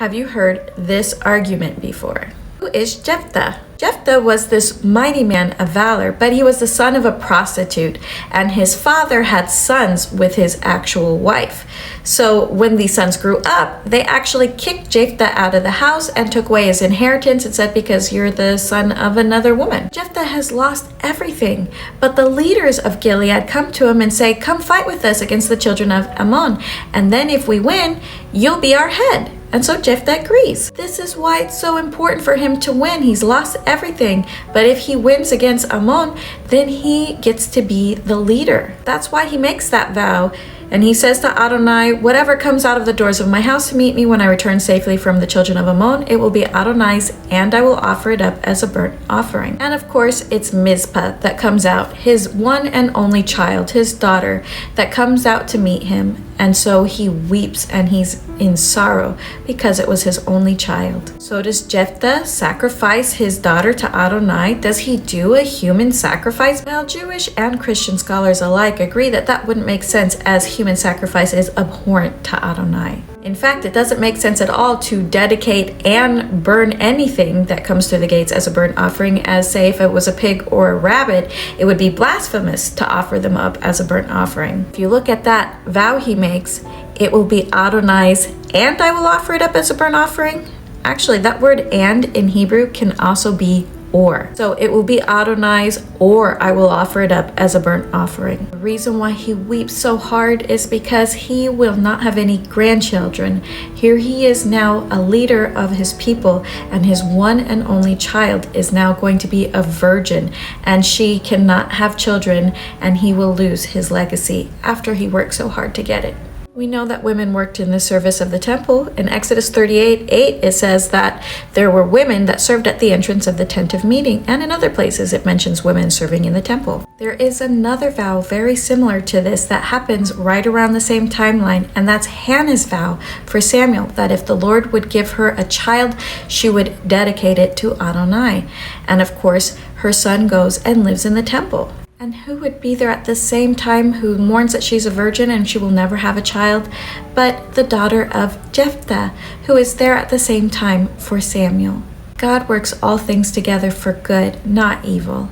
Have you heard this argument before? Who is Jephthah? Jephthah was this mighty man of valor, but he was the son of a prostitute, and his father had sons with his actual wife. So when these sons grew up, they actually kicked Jephthah out of the house and took away his inheritance and said, because you're the son of another woman. Jephthah has lost everything, but the leaders of Gilead come to him and say, come fight with us against the children of Ammon, and then if we win, you'll be our head. And so Jephthah agrees. This is why it's so important for him to win. He's lost everything, but if he wins against Ammon, then he gets to be the leader. That's why he makes that vow. And he says to Adonai, whatever comes out of the doors of my house to meet me when I return safely from the children of Ammon, it will be Adonai's, and I will offer it up as a burnt offering. And of course, it's Mizpah that comes out, his one and only child, his daughter, that comes out to meet him. And so he weeps and he's in sorrow because it was his only child. So does Jephthah sacrifice his daughter to Adonai? Does he do a human sacrifice? Well, Jewish and Christian scholars alike agree that that wouldn't make sense, as human sacrifice is abhorrent to Adonai. In fact, it doesn't make sense at all to dedicate and burn anything that comes through the gates as a burnt offering, as say if it was a pig or a rabbit, it would be blasphemous to offer them up as a burnt offering. If you look at that vow he makes, it will be Adonai's, and I will offer it up as a burnt offering. Actually, that word "and" in Hebrew can also be or. So it will be Adonai's, or I will offer it up as a burnt offering. The reason why he weeps so hard is because he will not have any grandchildren. Here he is now a leader of his people, and his one and only child is now going to be a virgin, and she cannot have children, and he will lose his legacy after he worked so hard to get it. We know that women worked in the service of the temple. In Exodus 38:8, it says that there were women that served at the entrance of the tent of meeting, and in other places it mentions women serving in the temple. There is another vow very similar to this that happens right around the same timeline, and that's Hannah's vow for Samuel, that if the Lord would give her a child, she would dedicate it to Adonai. And of course, her son goes and lives in the temple. And who would be there at the same time who mourns that she's a virgin and she will never have a child, but the daughter of Jephthah, who is there at the same time for Samuel. God works all things together for good, not evil.